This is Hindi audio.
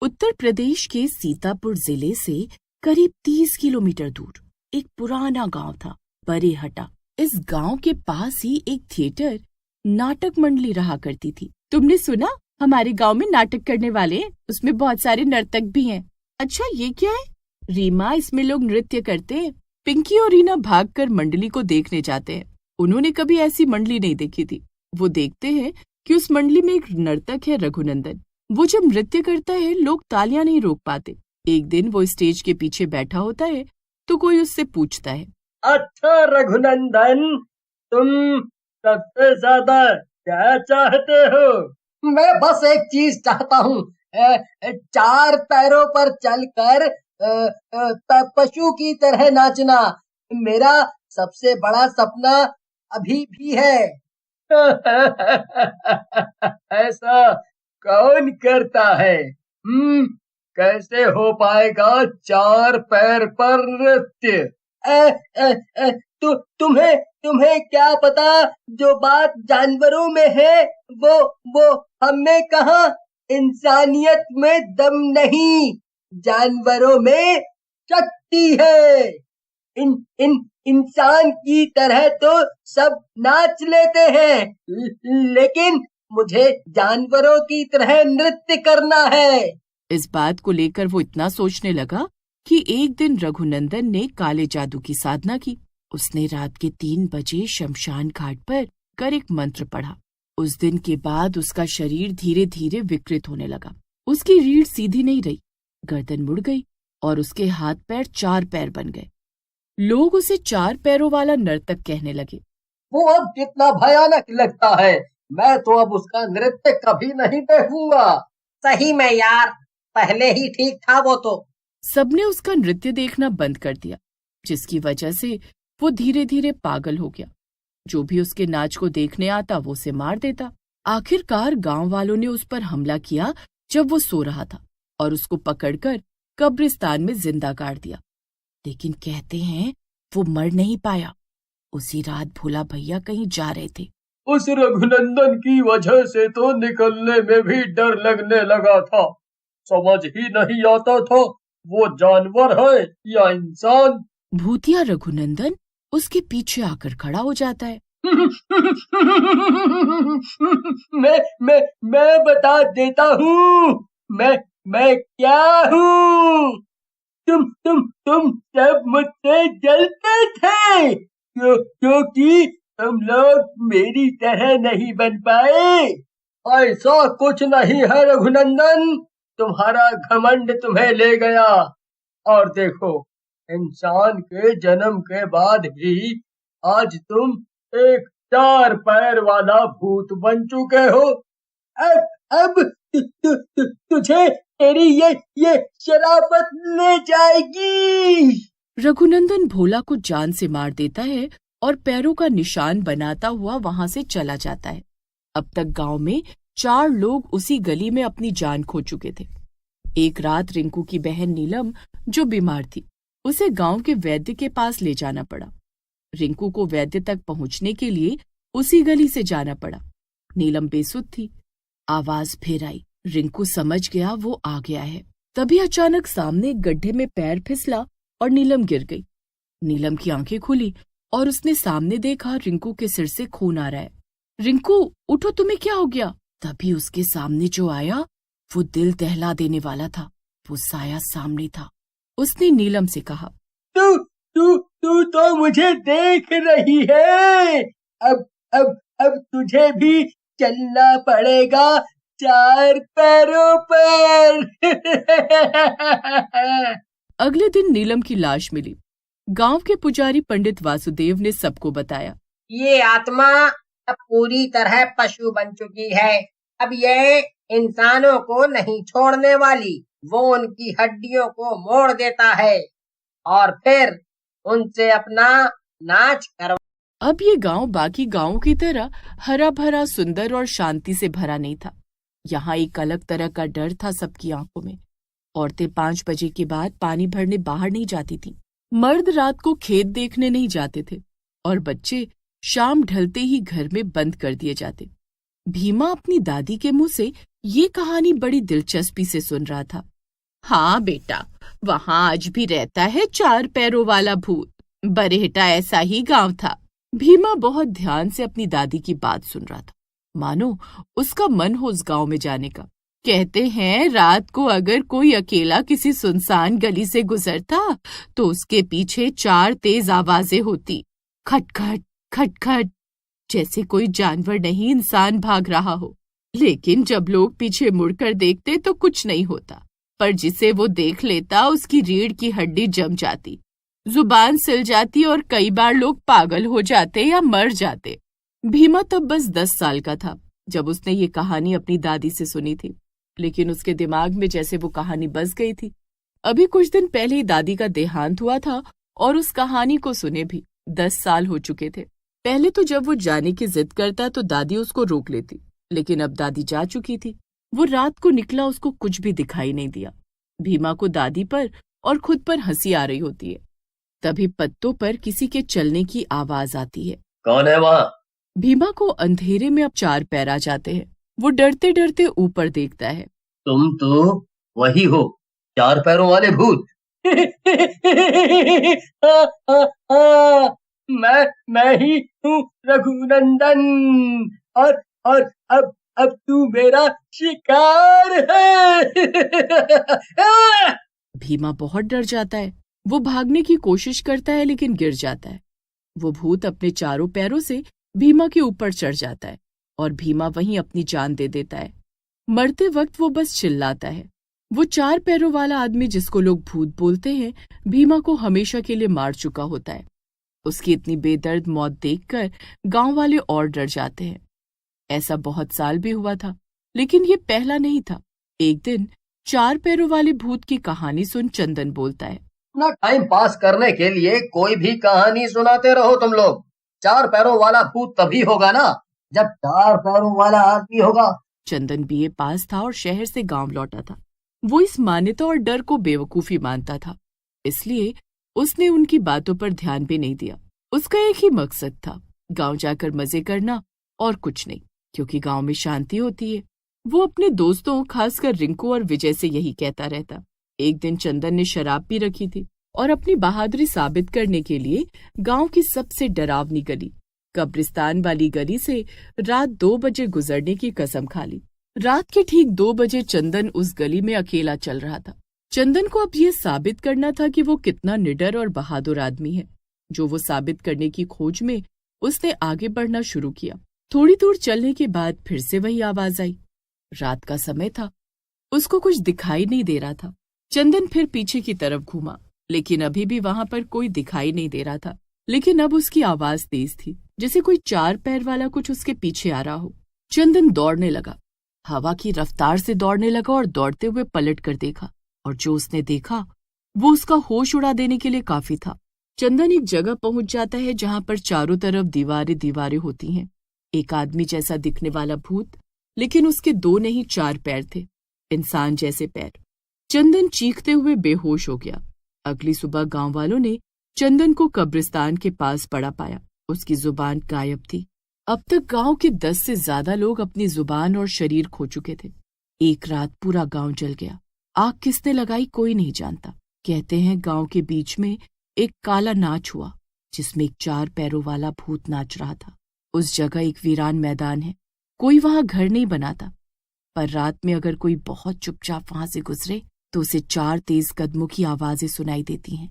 उत्तर प्रदेश के सीतापुर जिले से करीब 30 किलोमीटर दूर एक पुराना गांव था, बरेहटा। इस गांव के पास ही एक थिएटर नाटक मंडली रहा करती थी। तुमने सुना, हमारे गांव में नाटक करने वाले, उसमें बहुत सारे नर्तक भी हैं। अच्छा, ये क्या है? रीमा, इसमें लोग नृत्य करते हैं। पिंकी और रीना भागकर मंडली को देखने जाते हैं। उन्होंने कभी ऐसी मंडली नहीं देखी थी। वो देखते हैं कि उस मंडली में एक नर्तक है, रघुनंदन। वो जब नृत्य करता है, लोग तालियां नहीं रोक पाते। एक दिन वो स्टेज के पीछे बैठा होता है तो कोई उससे पूछता है, अच्छा रघुनंदन, तुम सबसे ज्यादा क्या चाहते हो? मैं बस एक चीज चाहता हूँ, 4 पैरों पर चलकर पशु की तरह नाचना मेरा सबसे बड़ा सपना अभी भी है। ऐसा कौन करता है? कैसे हो पाएगा 4 पैर पर नृत्य? तुम्हें क्या पता, जो बात जानवरों में है वो हम में कहाँ? इंसानियत में दम नहीं, जानवरों में शक्ति है। इंसान की तरह तो सब नाच लेते हैं, लेकिन मुझे जानवरों की तरह नृत्य करना है। इस बात को लेकर वो इतना सोचने लगा कि एक दिन रघुनंदन ने काले जादू की साधना की। उसने रात के 3 बजे शमशान घाट पर कर एक मंत्र पढ़ा। उस दिन के बाद उसका शरीर धीरे धीरे विकृत होने लगा। उसकी रीढ़ सीधी नहीं रही, गर्दन मुड़ गई और उसके हाथ पैर 4 पैर बन गए। लोग उसे 4 पैरों वाला नर्तक कहने लगे। वो अब कितना भयानक लगता है, मैं तो अब उसका नृत्य कभी नहीं देखूंगा। सही में यार, पहले ही ठीक था वो तो। सबने उसका नृत्य देखना बंद कर दिया, जिसकी वजह से वो धीरे धीरे पागल हो गया। जो भी उसके नाच को देखने आता वो उसे मार देता। आखिरकार गांव वालों ने उस पर हमला किया जब वो सो रहा था और उसको पकड़कर कब्रिस्तान में जिंदा गाड़ दिया। लेकिन कहते हैं वो मर नहीं पाया। उसी रात भोला भैया कहीं जा रहे थे। उस रघुनंदन की वजह से तो निकलने में भी डर लगने लगा था। समझ ही नहीं आता था वो जानवर है या इंसान। भूतिया रघुनंदन उसके पीछे आकर खड़ा हो जाता है। मैं बता देता हूँ, मैं क्या हूँ। तुम सब मुझसे जलते थे क्योंकि तुम लोग मेरी तरह नहीं बन पाए। ऐसा कुछ नहीं है रघुनंदन, तुम्हारा घमंड तुम्हें ले गया। और देखो, इंसान के जन्म के बाद भी आज तुम एक 4 पैर वाला भूत बन चुके हो। अब तुझे तेरी ये शराफत ले जाएगी। रघुनंदन भोला को जान से मार देता है और पैरों का निशान बनाता हुआ वहां से चला जाता है। अब तक गांव में 4 लोग उसी गली में अपनी जान खो चुके थे। एक रात रिंकू की बहन नीलम, जो बीमार थी, उसे गांव के वैद्य के पास ले जाना पड़ा। रिंकू को वैद्य तक पहुंचने के लिए उसी गली से जाना पड़ा। नीलम बेसुध थी। आवाज फिर आई। रिंकू समझ गया वो आ गया है। तभी अचानक सामने एक गड्ढे में पैर फिसला और नीलम गिर गई। नीलम की आंखें खुली और उसने सामने देखा रिंकू के सिर से खून आ रहा है। रिंकू, उठो, तुम्हें क्या हो गया? तभी उसके सामने जो आया वो दिल दहला देने वाला था। वो साया सामने था। उसने नीलम से कहा, तू तो मुझे देख रही है। अब तुझे भी चलना पड़ेगा 4 पैरों पर। अगले दिन नीलम की लाश मिली। गांव के पुजारी पंडित वासुदेव ने सबको बताया, ये आत्मा अब पूरी तरह पशु बन चुकी है। अब ये इंसानों को नहीं छोड़ने वाली। वो उनकी हड्डियों को मोड़ देता है और फिर उनसे अपना नाच करवा। अब ये गांव बाकी गांवों की तरह हरा भरा, सुंदर और शांति से भरा नहीं था। यहाँ एक अलग तरह का डर था सबकी आंखों में। औरतें 5 बजे के बाद पानी भरने बाहर नहीं जाती थीं। मर्द रात को खेत देखने नहीं जाते थे और बच्चे शाम ढलते ही घर में बंद कर दिए जाते। भीमा अपनी दादी के मुंह से ये कहानी बड़ी दिलचस्पी से सुन रहा था। हाँ बेटा, वहां आज भी रहता है 4 पैरों वाला भूत। बरहेटा ऐसा ही गांव था। भीमा बहुत ध्यान से अपनी दादी की बात सुन रहा था, मानो उसका मन हो उस गांव में जाने का। कहते हैं रात को अगर कोई अकेला किसी सुनसान गली से गुजरता तो उसके पीछे 4 तेज आवाजें होती, खटखट खटखट, जैसे कोई जानवर नहीं इंसान भाग रहा हो। लेकिन जब लोग पीछे मुड़कर देखते तो कुछ नहीं होता, पर जिसे वो देख लेता उसकी रीढ़ की हड्डी जम जाती, जुबान सिल जाती और कई बार लोग पागल हो जाते या मर जाते। भीमा तब बस 10 साल का था जब उसने ये कहानी अपनी दादी से सुनी थी, लेकिन उसके दिमाग में जैसे वो कहानी बस गई थी। अभी कुछ दिन पहले ही दादी का देहांत हुआ था और उस कहानी को सुने भी 10 साल हो चुके थे। पहले तो जब वो जाने की जिद करता तो दादी उसको रोक लेती, लेकिन अब दादी जा चुकी थी। वो रात को निकला, उसको कुछ भी दिखाई नहीं दिया। भीमा को दादी पर और खुद पर हंसी आ रही होती है। तभी पत्तों पर किसी के चलने की आवाज आती है। कौन है वहाँ? भीमा को अंधेरे में अब 4 पैर आ जाते हैं। वो डरते डरते ऊपर देखता है। तुम तो वही हो, 4 पैरों वाले भूत। मैं ही हूँ रघुनंदन, और अब तू मेरा शिकार है। भीमा बहुत डर जाता है। वो भागने की कोशिश करता है लेकिन गिर जाता है। वो भूत अपने 4 पैरों से भीमा के ऊपर चढ़ जाता है और भीमा वहीं अपनी जान दे देता है। मरते वक्त वो बस चिल्लाता है। वो 4 पैरों वाला आदमी जिसको लोग भूत बोलते हैं, भीमा को हमेशा के लिए मार चुका होता है। उसकी इतनी बेदर्द मौत देखकर गांव वाले और डर जाते हैं। ऐसा बहुत साल भी हुआ था, लेकिन ये पहला नहीं था। एक दिन 4 पैरों वाले भूत की कहानी सुन चंदन बोलता है। ना टाइम पास करने के लिए कोई भी कहानी सुनाते रहो तुम लोग। 4 पैरों वाला भूत तभी होगा ना जब 4 पैरों वाला आदमी होगा। चंदन बीए पास था और शहर से गांव लौटा था। वो इस मान्यता और डर को बेवकूफी मानता था, इसलिए उसने उनकी बातों पर ध्यान भी नहीं दिया। उसका एक ही मकसद था, गांव जाकर मजे करना और कुछ नहीं, क्योंकि गांव में शांति होती है। वो अपने दोस्तों, खासकर रिंकू और विजय से यही कहता रहता। एक दिन चंदन ने शराब पी रखी थी और अपनी बहादुरी साबित करने के लिए गांव की सबसे डरावनी गली, कब्रिस्तान वाली गली से रात 2 बजे गुजरने की कसम खा ली। रात के ठीक 2 बजे चंदन उस गली में अकेला चल रहा था। चंदन को अब यह साबित करना था कि वो कितना निडर और बहादुर आदमी है। जो वो साबित करने की खोज में उसने आगे बढ़ना शुरू किया। थोड़ी दूर चलने के बाद फिर से वही आवाज आई। रात का समय था, उसको कुछ दिखाई नहीं दे रहा था। चंदन फिर पीछे की तरफ घूमा, लेकिन अभी भी वहां पर कोई दिखाई नहीं दे रहा था। लेकिन अब उसकी आवाज तेज थी, जैसे कोई 4 पैर वाला कुछ उसके पीछे आ रहा हो। चंदन दौड़ने लगा, हवा की रफ्तार से दौड़ने लगा और दौड़ते हुए पलट कर देखा, और जो उसने देखा वो उसका होश उड़ा देने के लिए काफी था। चंदन एक जगह पहुंच जाता है जहां पर चारों तरफ दीवारें दीवारें होती हैं। एक आदमी जैसा दिखने वाला भूत, लेकिन उसके 2 नहीं 4 पैर थे, इंसान जैसे पैर। चंदन चीखते हुए बेहोश हो गया। अगली सुबह गांव वालों ने चंदन को कब्रिस्तान के पास पड़ा पाया। उसकी जुबान गायब थी। अब तक गांव के 10 से ज्यादा लोग अपनी जुबान और शरीर खो चुके थे। एक रात पूरा गांव जल गया। आग किसने लगाई कोई नहीं जानता। कहते हैं गांव के बीच में एक काला नाच हुआ, जिसमें एक 4 पैरों वाला भूत नाच रहा था। उस जगह एक वीरान मैदान है, कोई वहां घर नहीं बनाता, पर रात में अगर कोई बहुत चुपचाप वहां से गुजरे तो उसे 4 तेज कदमों की आवाजें सुनाई देती हैं।